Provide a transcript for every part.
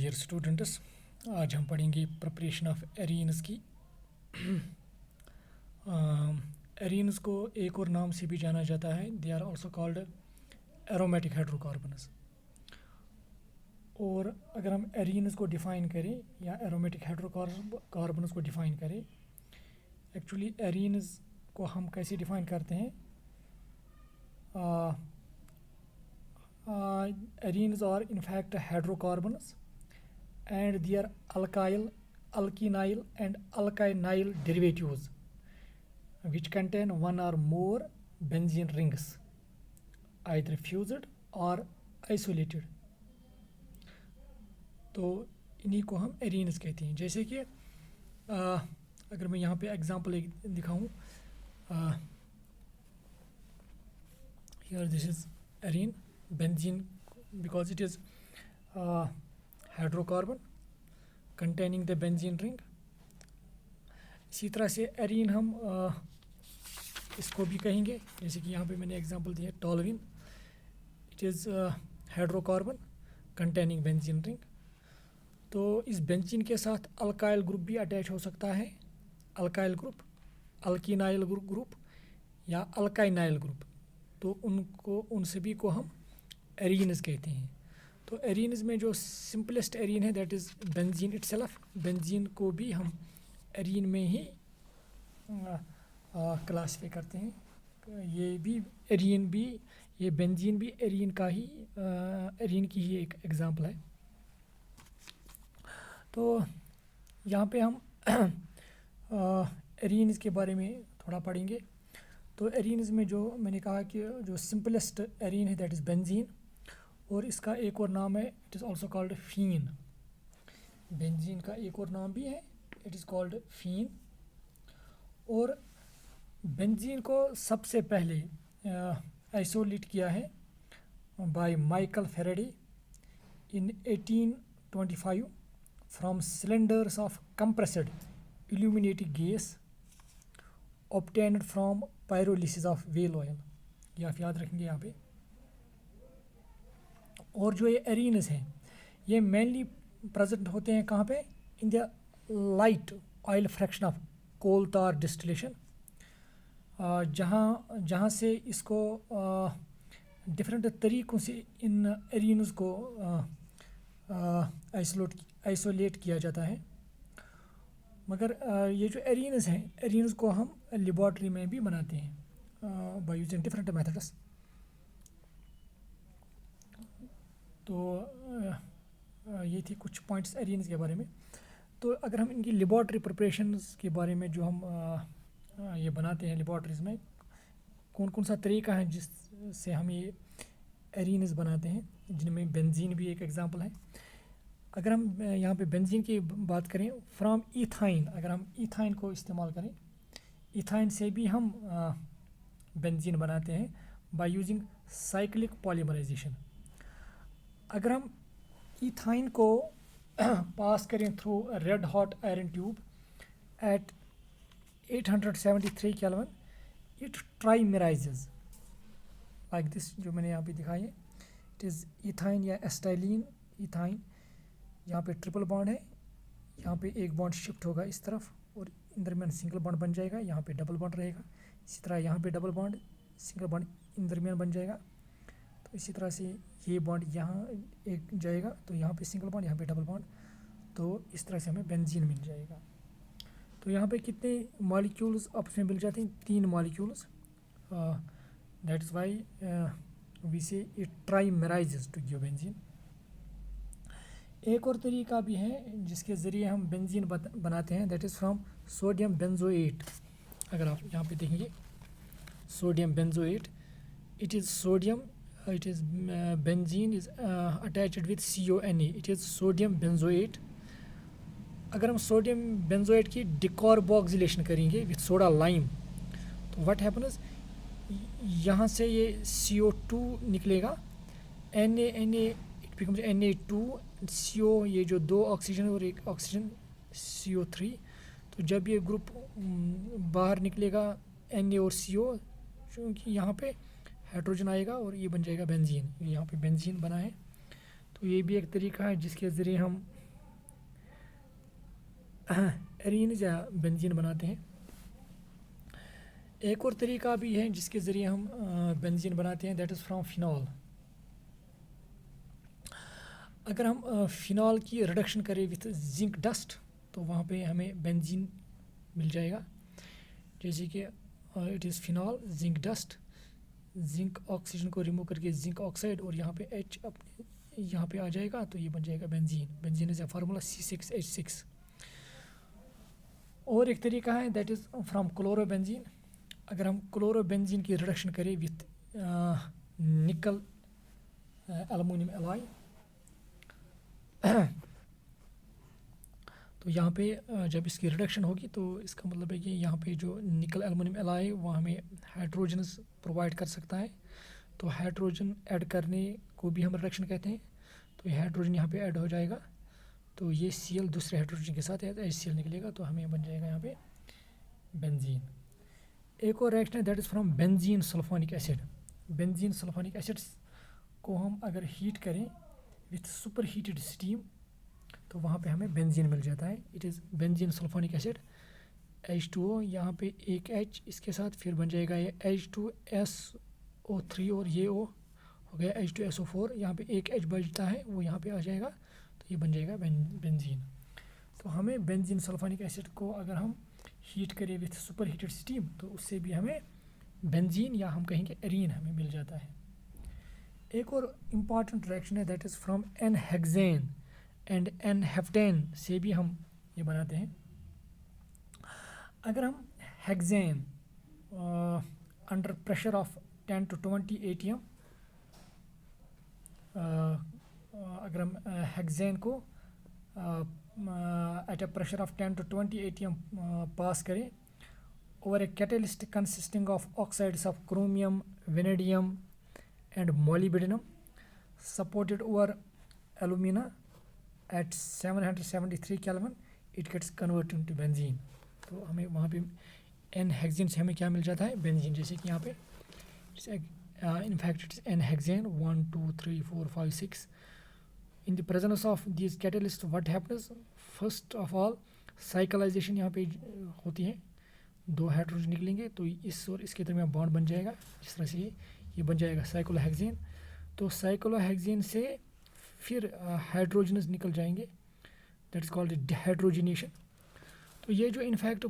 Dear students, आज हम पढ़ेंगे प्रिपरेशन ऑफ एरीन्स की। एरीन्स को एक और नाम से भी जाना जाता है, they are also called aromatic hydrocarbons. और अगर हम एरीन्स को डिफ़ाइन करें या एरोमेटिक हाइड्रोकार्बन्स को डिफ़ाइन करें, एक्चुअली एरीन्स को हम कैसे डिफ़ाइन करते हैं? Arenes are in fact hydrocarbons and their alkyl, alkenyl and alkynyl derivatives which contain one or more benzene rings, either fused or isolated. तो इन्हीं को हम एरीन्स कहते हैं। जैसे कि अगर मैं यहाँ पे एग्जांपल एक दिखाऊँ, here this is arene, benzene, because it is hydrocarbon containing the benzene ring. इसी तरह से एरीन हम इसको भी कहेंगे, जैसे कि यहाँ पे मैंने एग्जांपल दिया टॉलविन, it is hydrocarbon containing benzene ring. तो इस बेंजीन के साथ अल्काइल ग्रुप भी अटैच हो सकता है, अल्काइल ग्रुप, अल्कीनाइल ग्रुप या अल्काइनाइल ग्रुप। तो उन सभी को हम एरीन्स कहते हैं। तो एरीन्स में जो सिंपलेस्ट एरीन है that is benzene itself. Benzene को भी हम एरीन में ही क्लासीफाई करते हैं। ये भी एरीन भी, ये बेंजीन भी एरीन का ही एरीन की ही एक एग्जांपल है। तो यहाँ पे हम एरीन्स के बारे में थोड़ा पढ़ेंगे। तो एरीन्स में जो मैंने कहा कि जो सिंपलेस्ट एरीन है दैट इज़ बेंजीन, और इसका एक और नाम है, it is also called phene. Benzene का एक और नाम भी है, इट इज़ कॉल्ड फीन। और बेंजीन को सबसे पहले आइसोलेट किया है by Michael Faraday in 1825 from cylinders of compressed illuminating gas obtained from pyrolysis of whale oil। ये आप याद रखेंगे यहाँ पे। और जो ये एरीन्स हैं ये मेनली प्रेजेंट होते हैं कहाँ पे? In the light oil fraction of coal tar distillation, जहाँ से इसको डिफरेंट तरीक़ों से इन एरीन्स को आइसोलेट किया जाता है। मगर ये जो एरीन्स हैं, एरीन्स को हम लेबॉर्ट्री में भी बनाते हैं बाय यूजिंग डिफरेंट मेथड्स। तो ये थी कुछ पॉइंट्स एरीन्स के बारे में। तो अगर हम इनकी लेबॉर्ट्री प्रिपरेशंस के बारे में जो हम ये बनाते हैं लेबॉर्ट्रीज़ में, कौन कौन सा तरीका है जिससे हम ये एरीन्स बनाते हैं, जिनमें बेंजीन भी एक एग्जांपल है। अगर हम यहाँ पे बेंजीन की बात करें, फ्रॉम इथाइन, अगर हम इथाइन को इस्तेमाल करें, इथाइन से भी हम बेंजीन बनाते हैं बाय यूजिंग साइक्लिक पॉलीमराइजेशन। अगर हम इथाइन को पास करें through red hot iron tube at 873 kelvin, it trimerizes like this, जो मैंने यहाँ पे दिखाई है। इट इज़ इथाइन या एस्टाइलिन इथाइन। यहाँ पे ट्रिपल बॉन्ड है, यहाँ पे एक बॉन्ड शिफ्ट होगा इस तरफ और इन दरमियान सिंगल बॉन्ड बन जाएगा, यहाँ पे डबल बॉन्ड रहेगा। इसी तरह यहाँ पे double bond, single bond in दरमियान बन जाएगा। तो इसी तरह से ये बॉन्ड यहाँ एक जाएगा, तो यहाँ पे सिंगल बॉन्ड, यहाँ पे डबल बॉन्ड। तो इस तरह से हमें बेंजीन मिल जाएगा। तो यहाँ पे कितने मॉलिक्यूल्स आपस में मिल जाते हैं? 3 molecules. That is why we say it trimerizes to give benzene. एक और तरीका भी है जिसके ज़रिए हम बेंजीन बनाते हैं, that is from sodium benzoate. अगर आप यहाँ पे देखेंगे sodium benzoate, it is sodium, it is benzene is attached with CONA, it is sodium benzoate. अगर हम सोडियम बेंजोएट की डिकार्बोक्सिलेशन करेंगे विद सोडा लाइम, तो व्हाट हैपन्स, यहाँ से ये CO2 निकलेगा, Na it becomes Na2, CO, ये जो 2 ऑक्सीजन और एक ऑक्सीजन CO3। तो जब ये ग्रुप बाहर निकलेगा Na और CO, क्योंकि यहाँ पे हाइड्रोजन आएगा और ये बन जाएगा बेंजीन। यहाँ पे बेंजीन बना है। तो ये भी एक तरीका है जिसके ज़रिए हम एरीन्स या बेंजीन बनाते हैं। एक और तरीका भी है जिसके ज़रिए हम बेंजीन बनाते हैं, दैट इज़ फ्रॉम फिनॉल। अगर हम फिनॉल की रिडक्शन करें विथ जिंक डस्ट तो वहाँ पे हमें बेंजीन मिल जाएगा। जैसे कि it is phenol zinc dust, zinc oxygen को रिमूव करके जिंक ऑक्साइड और यहाँ पे H अपने यहाँ पे आ जाएगा तो ये बन जाएगा benzene. Benzene is a formula C6H6। और एक तरीका है दैट इज़ फ्रॉम क्लोरोबेंजीन। अगर हम क्लोरोबेंजीन की रिडक्शन करें विथ निकल एल्युमिनियम एलॉय तो यहाँ पे जब इसकी रिडक्शन होगी तो इसका मतलब है कि यहाँ पे जो निकल एल्युमिनियम एलॉय है वो हमें हाइड्रोजन्स प्रोवाइड कर सकता है। तो हाइड्रोजन ऐड करने को भी हम रिडक्शन कहते हैं। तो ये हाइड्रोजन यहाँ पे ऐड हो जाएगा तो ये Cl दूसरे हाइड्रोजन के साथ HCl निकलेगा तो हमें बन जाएगा यहाँ पे बेंजीन। एक और रिएक्शन है that is from benzene sulphonic acid. Benzene sulphonic acids को हम अगर हीट करें विथ सुपर हीटेड स्टीम तो वहाँ पे हमें बेंजीन मिल जाता है। It is benzene sulphonic acid H2O, यहाँ पे एक H इसके साथ फिर बन जाएगा ये H2SO3 और ये O हो गया H2SO4, यहाँ पे एक H बचता है वो यहाँ पे आ जाएगा तो ये बन जाएगा बेंजीन। तो हमें बेंजीन सल्फोनिक एसिड को अगर हम हीट करें विथ सुपर हीटेड स्टीम तो उससे भी हमें बेंजीन या हम कहेंगे एरीन हमें मिल जाता है। एक और इम्पॉर्टेंट रिएक्शन है दैट इज़ फ्रॉम N-हेक्सेन एंड N-हेप्टेन से भी हम ये बनाते हैं। अगर हम hexane under pressure of 10 to 20 ATM अगर हम हेक्सेन को at a pressure of 10 to 20 ATM पास करें over a catalyst consisting of oxides of chromium, vanadium and molybdenum supported over alumina at 773 Kelvin, it gets converted into benzene। तो हमें वहाँ पे N hexane से हमें क्या मिल जाता है बेंजीन। जैसे कि यहाँ पे in fact it is N hexane 1 2 3 4 5 6 in the presence of these catalysts what happens, first of all cyclisation यहाँ पे होती है, दो हाइड्रोजन निकलेंगे तो इस और इसके दरमियान बॉन्ड बन जाएगा जिस तरह से ये बन जाएगा साइक्लोहेक्सेन। तो साइक्लोहेक्सेन से फिर हाइड्रोजनस निकल जाएंगे दैट इज़ कॉल्ड डिहाइड्रोजिनेशन। तो ये जो इनफैक्ट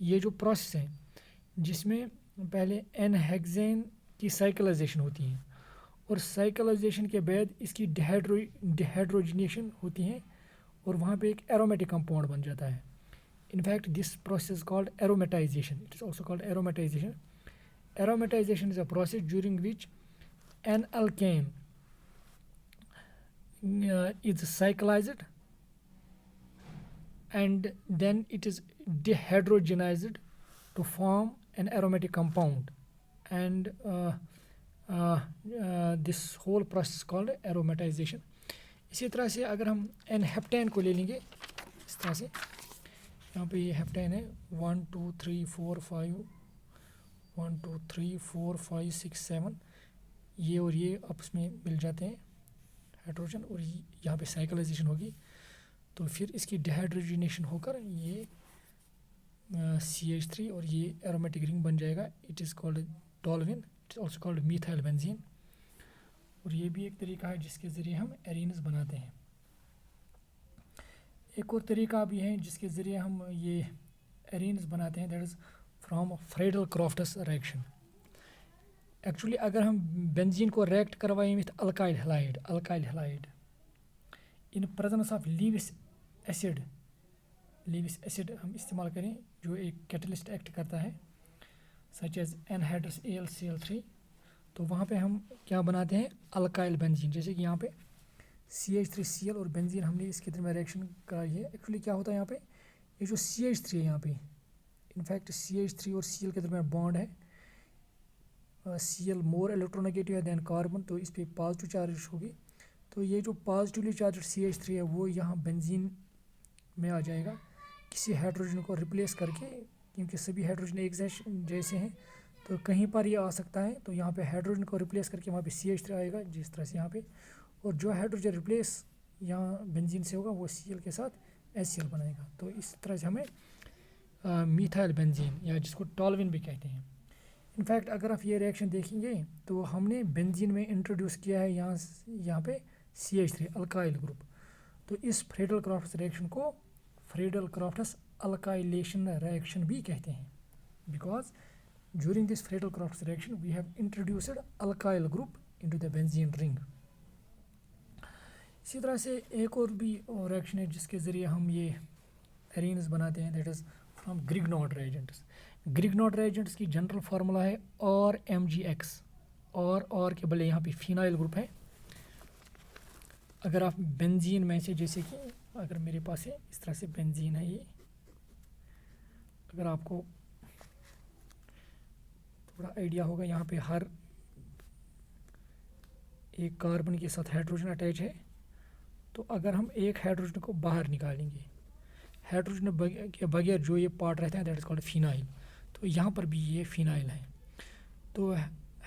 ये जो प्रोसेस है जिसमें पहले N हेक्सेन की साइक्लाइजेशन होती है और साइक्लाइजेशन के बाद इसकी डिहाइड्रोजिनेशन होती है और वहाँ पे एक एरोमेटिक कंपाउंड बन जाता है। In fact this process called aromatisation, it is also called aromatisation. Aromatisation is a process during which N alkane is cyclized and then it is dehydrogenized to form an aromatic compound and this whole process called aromatization। इसी तरह से अगर हम N heptane को ले लेंगे इस तरह से, यहाँ पे ये हेप्टेन है 1 2 3 4 5 1 2 3 4 5 6 7 ये और ये आपस में मिल जाते हैं हाइड्रोजन और यहाँ पे साइक्लाइजेशन होगी तो फिर इसकी डिहाइड्रोजिनेशन होकर ये CH3 और ये एरोमेटिक रिंग बन जाएगा। It is called टॉलविन, it is also called methyl benzene. और ये भी एक तरीका है जिसके ज़रिए हम एरीन्स बनाते हैं। एक और तरीका भी है जिसके ज़रिए हम ये एरीन्स बनाते हैं that is from Friedel Crafts reaction. Actually अगर हम बेंजीन को रिएक्ट करवाएं with alkyl halide in presence of Lewis acid हम इस्तेमाल करें जो एक कैटलिस्ट एक्ट करता है सच एज एनहाइड्रस AlCl3 तो वहाँ पे हम क्या बनाते हैं अल्काइल बेंजीन। जैसे कि यहाँ पे CH3Cl और बेंजीन हमने इसके दरमियान रिएक्शन कराई है। एक्चुअली क्या होता है यहाँ पे ये जो CH3 है यहाँ पे इनफैक्ट CH3 और Cl के दरमियान बॉन्ड है, Cl मोर इलेक्ट्रोनेगेटिव है देन कार्बन तो इस पर पॉजिटिव चार्ज होगी। तो ये जो पॉजिटिवली चार्ज CH3 है वो यहाँ बेंजीन में आ जाएगा किसी हाइड्रोजन को रिप्लेस करके, क्योंकि सभी हाइड्रोजन एक जैसे हैं तो कहीं पर ये आ सकता है तो यहाँ पे हाइड्रोजन को रिप्लेस करके वहाँ पे CH3 आएगा जिस तरह से यहाँ पे, और जो हाइड्रोजन रिप्लेस यहाँ बेंजीन से होगा वो Cl के साथ HCl बनाएगा। तो इस तरह से हमें मीथाइल बेंजीन या जिसको टॉल्विन भी कहते हैं। इनफैक्ट अगर आप ये रिएक्शन देखेंगे तो हमने बेंजीन में इंट्रोड्यूस किया है यहाँ पे CH3 अल्काइल ग्रुप। तो इस फ्रेडल क्राफ्ट्स रिएक्शन को फ्रेडल क्राफ्ट्स अल्काइलेशन रिएक्शन भी कहते हैं, because during this Friedel-Crafts reaction we have introduced alkyl group into the benzene ring। इसी तरह से एक और भी रिएक्शन है जिसके ज़रिए हम ये एरीन्स बनाते हैं, that is from Grignard reagents। Grignard reagents की जनरल फार्मूला है RMgX, और के बदले यहाँ पे फिनाइल ग्रुप है। अगर आप बेंजीन में से, जैसे कि अगर मेरे पास है इस तरह से बेंजीन है ये, अगर आपको थोड़ा आइडिया होगा, यहाँ पे हर एक कार्बन के साथ हाइड्रोजन अटैच है। तो अगर हम एक हाइड्रोजन को बाहर निकालेंगे, हाइड्रोजन के बगैर जो ये पार्ट रहता है दैट इज़ कॉल्ड फिनाइल। तो यहाँ पर भी ये फिनाइल है। तो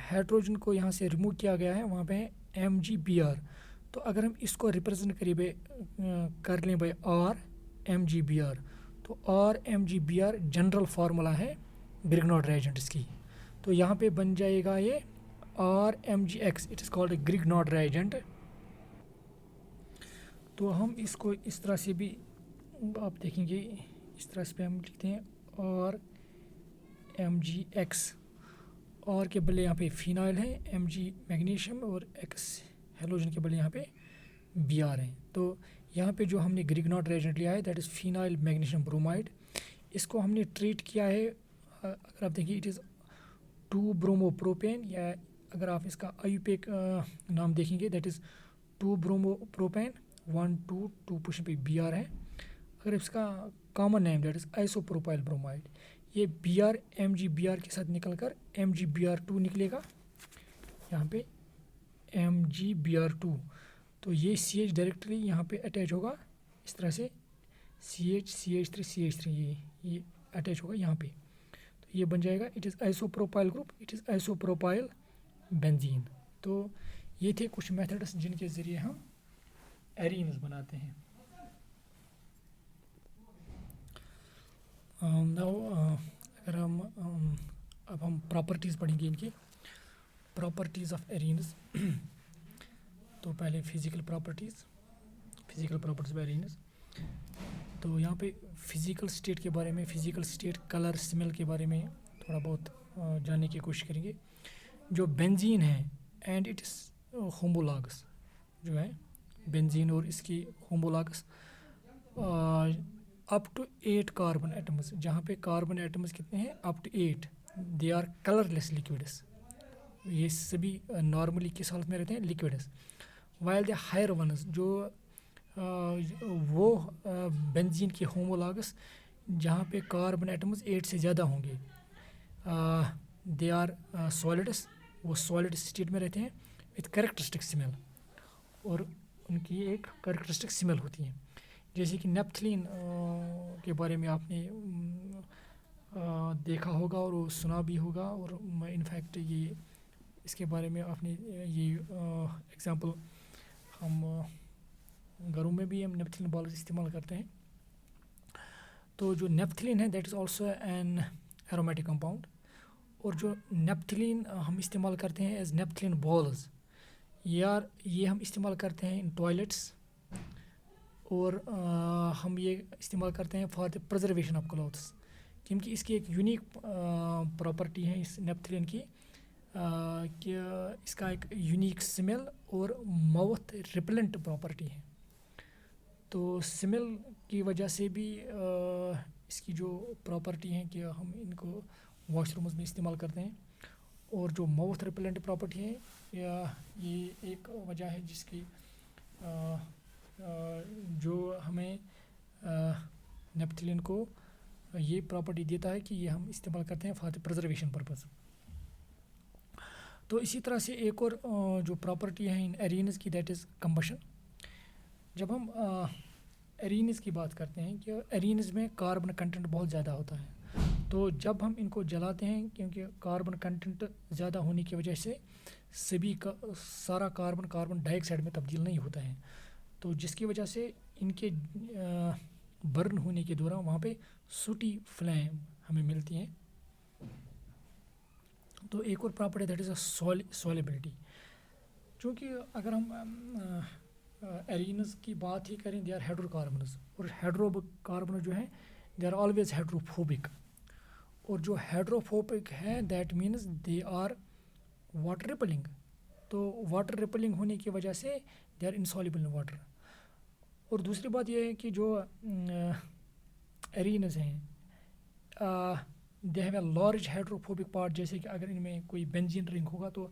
हाइड्रोजन को यहाँ से रिमूव किया गया है, वहाँ पे MgBr। तो अगर हम इसको रिप्रेजेंट कर लें बाई RMgBr, तो RMgBr जनरल फार्मूला है ग्रिग्नॉड reagents की। तो यहाँ पे बन जाएगा ये RMgX, it is called Grignard reagent। तो हम इसको इस तरह से भी आप देखेंगे, इस तरह से हम लिखते हैं RMgX, और के बदले यहाँ पे फिनाइल है, Mg मैग्नीशियम, और X हेलोजन के बदले यहाँ पे Br है। तो यहाँ पे जो हमने ग्रिग्नॉड reagent लिया है that is phenyl magnesium bromide. इसको हमने ट्रीट किया है, अगर आप देखिए इट इज़ 2-ब्रोमोप्रोपेन, या अगर आप इसका IUPAC नाम देखेंगे दैट इज़ 2-ब्रोमोप्रोपेन 1,2 पे Br है। अगर इसका common name that is isopropyl bromide, ये Br MgBr के साथ निकल कर MgBr2 निकलेगा, यहाँ पे MgBr2। तो ये CH डायरेक्टली यहाँ पे अटैच होगा इस तरह से, CH ये अटैच होगा यहाँ पे। तो ये बन जाएगा, it is isopropyl group, it is isopropyl benzene. तो ये थे कुछ मेथड्स जिनके ज़रिए हम एरीन्स बनाते हैं। अगर हम अब हम प्रॉपर्टीज़ पढ़ेंगे इनकी, प्रॉपर्टीज़ ऑफ एरीन्स। तो पहले फिज़िकल प्रॉपर्टीज़ ऑफ एरीन्स। तो यहाँ पे फिज़िकल स्टेट के बारे में, फिज़िकल स्टेट, कलर, स्मेल के बारे में थोड़ा बहुत जानने की कोशिश करेंगे। जो बेंजीन है एंड इट इज़ होमोलॉगस, जो है बेंजीन और इसकी homologues up to 8 carbon atoms, जहाँ पे कार्बन एटम्स कितने हैं, up to 8, they are colourless liquids. ये सभी नॉर्मली किस हालत में रहते हैं, liquids. While the higher ones, जो वो बेंजीन के होमोलॉगस जहाँ पे कार्बन एटम्स 8 से ज़्यादा होंगे, दे आर सॉलिड्स, वो सॉलिड स्टेट में रहते हैं विथ कैरेक्टरिस्टिक स्मेल, और उनकी एक कैरेक्टरिस्टिक स्मेल होती है। जैसे कि नेप्थलीन के बारे में आपने देखा होगा और सुना भी होगा, और इनफैक्ट ये इसके बारे में आपने ये एग्ज़ाम्पल हम घरों में भी हम नेप्थलीन बॉल्स इस्तेमाल करते हैं। तो जो नेप्थलीन है that is also an aromatic compound, और जो नेप्थलीन हम इस्तेमाल करते हैं एज नेप्थलीन बॉल्स, यार ये हम इस्तेमाल करते हैं इन टॉयलेट्स, और हम ये इस्तेमाल करते हैं for the preservation of clothes, क्योंकि इसकी एक यूनिक प्रॉपर्टी है इस नेप्थलीन की, कि इसका एक यूनिक स्मेल और माउथ रिपेलेंट प्रॉपर्टी है। तो स्मेल की वजह से भी इसकी जो प्रॉपर्टी है कि हम इनको वॉशरूम्स में इस्तेमाल करते हैं, और जो माउथ रिपेलेंट प्रॉपर्टी है ये एक वजह है जिसकी जो हमें नेप्थलीन को ये प्रॉपर्टी देता है कि ये हम इस्तेमाल करते हैं फॉर द प्रिजर्वेशन पर्पज़। तो इसी तरह से एक और जो प्रॉपर्टी है इन एरीन्स की दैट इज़ कंबशन। जब हम एरीन्स की बात करते हैं कि एरीन्स में कार्बन कंटेंट बहुत ज़्यादा होता है, तो जब हम इनको जलाते हैं, क्योंकि कार्बन कंटेंट ज़्यादा होने की वजह से सभी का सारा कार्बन डाइऑक्साइड में तब्दील नहीं होता है, तो जिसकी वजह से इनके बर्न होने के दौरान वहाँ पे सूटी फ्लेम हमें मिलती है। तो एक और property that is a solubility. चूँकि अगर हम एरीनस की बात ही करें, दे आर हाइड्रोकार्बन्स, और हाइड्रोकार्बन जो है दे आर ऑलवेज हाइड्रोफोबिक, और जो हाइड्रोफोबिक है that means they are water repelling. तो वाटर रिपलिंग होने की वजह से they are insoluble in water. और दूसरी बात यह है कि जो एरीनस हैं they have a large hydrophobic part, जैसे कि अगर इनमें कोई बेंजीन रिंग होगा तो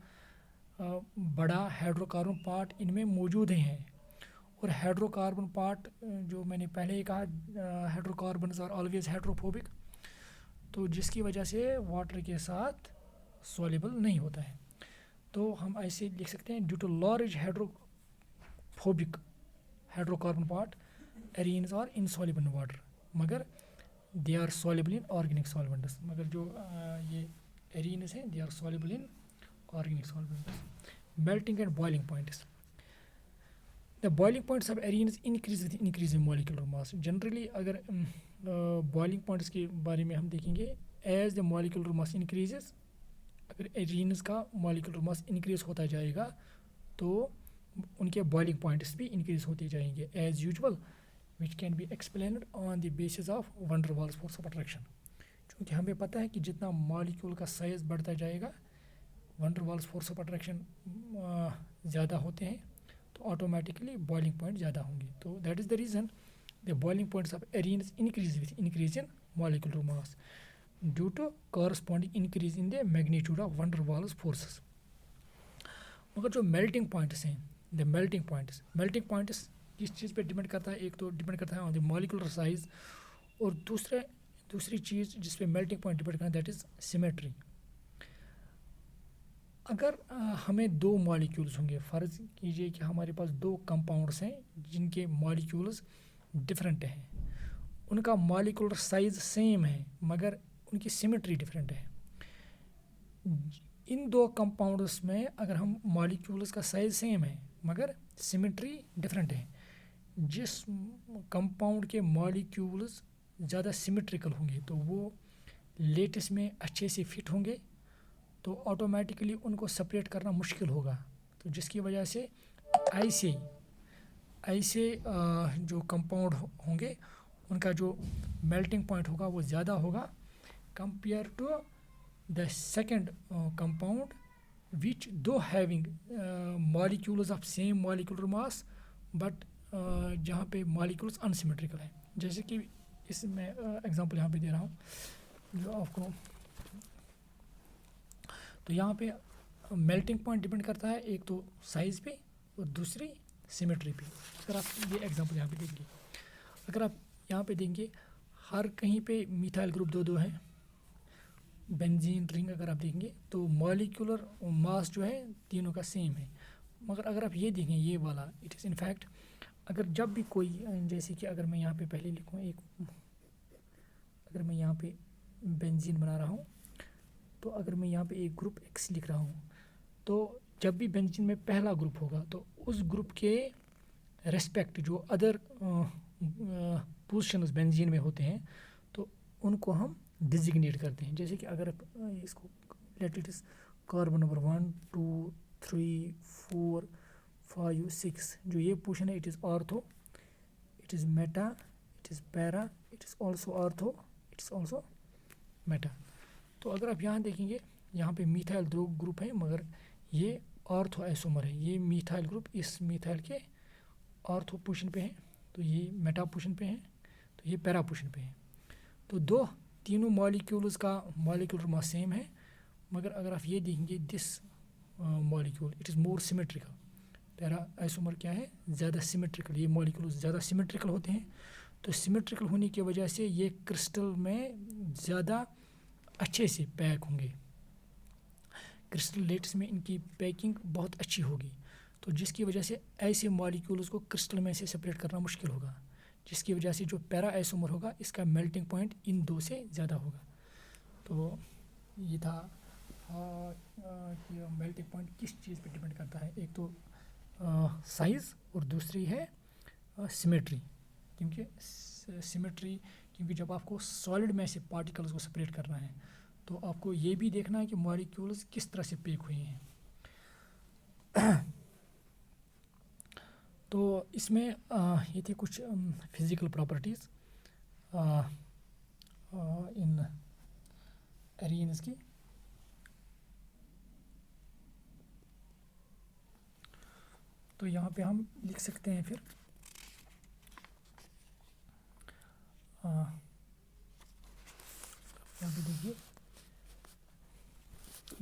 बड़ा हाइड्रोकार्बन पार्ट इनमें मौजूद हैं। और हाइड्रोकार्बन पार्ट जो मैंने पहले ही कहा, हाइड्रोकार्बन्स आर ऑलवेज हाइड्रोफोबिक, तो जिसकी वजह से वाटर के साथ सॉल्युबल नहीं होता है। तो हम ऐसे लिख सकते हैं, due to large hydrophobic hydrocarbon part arenes are insoluble in water, मगर they are soluble in organic solvents. मगर जो ये एरीन्स हैं they are soluble in organic solvents. Melting and boiling points. The boiling points of arenes increase with increase in molecular mass. Generally अगर boiling points के बारे में हम देखेंगे, as the molecular mass increases, अगर एरीन्स का molecular mass increase होता जाएगा तो उनके बॉइलिंग पॉइंट्स भी इंक्रीज होते जाएंगे as usual, which can be explained on the basis of van der Waals force of attraction. क्योंकि हमें पता है कि जितना मॉलिक्यूल का साइज बढ़ता जाएगा, van der Waals force of attraction ज़्यादा होते हैं, तो ऑटोमेटिकली बॉइलिंग पॉइंट ज़्यादा होंगे। तो that is the reason the boiling points of arenes increase with increase in molecular mass due to corresponding increase in the magnitude of van der Waals forces. मगर जो melting points हैं, the melting points किस चीज़ पे depend करता है? एक तो डिपेंड करता है ऑन द मॉलिक्यूलर साइज, और दूसरी चीज़ जिस पे मेल्टिंग पॉइंट डिपेंड करता है दैट इज़ सिमेट्री। अगर हमें दो मॉलिक्यूल्स होंगे, फ़र्ज़ कीजिए कि हमारे पास दो कंपाउंड्स हैं जिनके मॉलिक्यूल्स डिफरेंट हैं, उनका मॉलिक्यूलर साइज सेम है मगर उनकी सिमेट्री डिफरेंट है। इन दो कंपाउंड्स में अगर हम मॉलिक्यूल्स का साइज सेम है मगर सिमेट्री डिफरेंट है, जिस कंपाउंड के मॉलिक्यूल्स ज़्यादा सिमेट्रिकल होंगे तो वो लेटिस में अच्छे से फिट होंगे, तो ऑटोमेटिकली उनको सेपरेट करना मुश्किल होगा। तो जिसकी वजह से ऐसे जो कंपाउंड होंगे उनका जो मेल्टिंग पॉइंट होगा वो ज़्यादा होगा compare to the second compound which though having molecules of same molecular mass but जहाँ पे मॉलिक्यूल्स अनसिमेट्रिकल हैं। जैसे कि इसमें एग्जांपल यहाँ पे दे रहा हूँ जो आपको, तो यहाँ पे मेल्टिंग पॉइंट डिपेंड करता है एक तो साइज़ पे और दूसरी सिमेट्री पे। अगर आप ये एग्जांपल यहाँ पे देखेंगे, अगर आप यहाँ पे देखेंगे हर कहीं पे मिथाइल ग्रुप दो हैं, बेंजीन रिंग अगर आप देखेंगे तो मॉलिक्यूलर मास जो है तीनों का सेम है। मगर अगर आप ये देखें ये वाला, इट इज़ इनफैक्ट अगर जब भी कोई, जैसे कि अगर मैं यहाँ पे पहले लिखूँ एक, अगर मैं यहाँ पे बेंजीन बना रहा हूँ तो अगर मैं यहाँ पे एक ग्रुप एक्स लिख रहा हूँ, तो जब भी बेंजीन में पहला ग्रुप होगा तो उस ग्रुप के रेस्पेक्ट जो अदर पोजीशंस बेंजीन में होते हैं तो उनको हम डिजिग्नेट करते हैं। जैसे कि अगर इसको let it is carbon number 1 2 3 4 5 6, जो ये पोजीशन है it is ortho, it is Meta, it is para, it is also ortho, it is also Meta. तो अगर आप यहाँ देखेंगे यहाँ पे मिथाइल दो ग्रुप है मगर ये ऑर्थो आइसोमर है, ये मिथाइल ग्रुप इस मिथाइल के ऑर्थो पोजीशन पे है, तो ये मेटा पोजीशन पे है, तो ये पैरा पोजीशन पे है। तो तीनों मॉलिक्यूल्स का मॉलिक्यूलर मास सेम है, मगर अगर आप ये देखेंगे this molecule it is more symmetrical, para isomer क्या है ज़्यादा सिमेट्रिकल, ये मॉलिक्यूल्स ज़्यादा सिमेट्रिकल होते हैं। तो सिमेट्रिकल होने की वजह से ये क्रिस्टल में ज़्यादा अच्छे से पैक होंगे, क्रिस्टल लेट्स में इनकी पैकिंग बहुत अच्छी होगी, तो जिसकी वजह से ऐसे मॉलिक्यूल्स को क्रिस्टल में से सेपरेट करना मुश्किल होगा, जिसकी वजह से जो पैरा आइसोमर होगा इसका मेल्टिंग पॉइंट इन दो से ज़्यादा होगा। तो ये था कि मेल्टिंग पॉइंट किस चीज़ पे डिपेंड करता है, एक तो साइज़ और दूसरी है सिमेट्री। क्योंकि सिमेट्री, क्योंकि जब आपको सॉलिड में से पार्टिकल्स को सेपरेट करना है तो आपको ये भी देखना है कि मॉलिक्यूल्स किस तरह से पैक हुए हैं। तो इसमें ये थी कुछ फिज़िकल प्रॉपर्टीज़ इन एरियंस की। तो यहाँ पे हम लिख सकते हैं फिर यहाँ पे देखिए,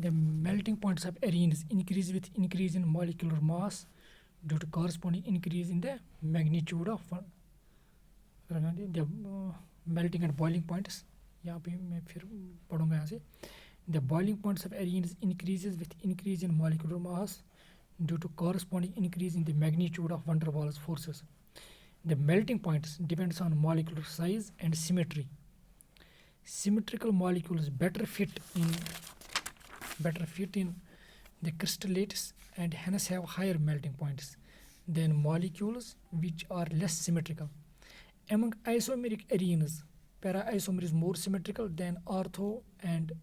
the melting points of arenes increase with increase in molecular mass due to corresponding increase in the magnitude of the melting and boiling points. यहाँ पे मैं फिर पढ़ूँगा यहाँ से, the boiling points of arenes increases with increase in molecular mass due to corresponding increase in the magnitude of van der Waals forces. The melting points depends on molecular size and symmetry. Symmetrical molecules better fit in the crystallates and hence have higher melting points than molecules which are less symmetrical. Among isomeric arenes, para-isomer is more symmetrical than ortho and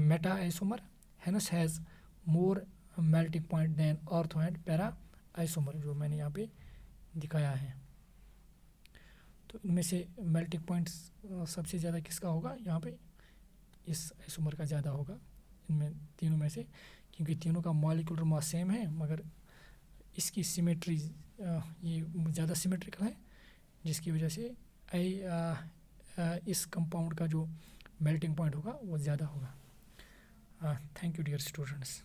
meta-isomer, hence has more melting point than ortho and para isomer, जो मैंने यहाँ पे दिखाया है। तो इनमें से melting points सबसे ज़्यादा किसका होगा, यहाँ पे इस आइसोमर का ज़्यादा होगा इनमें तीनों में से, क्योंकि तीनों का मॉलिक्यूलर मास सेम है मगर इसकी सिमेट्री ये ज़्यादा सिमेट्रिकल है, जिसकी वजह से इस कंपाउंड का जो मेल्टिंग पॉइंट होगा वो ज़्यादा होगा। Thank you dear students.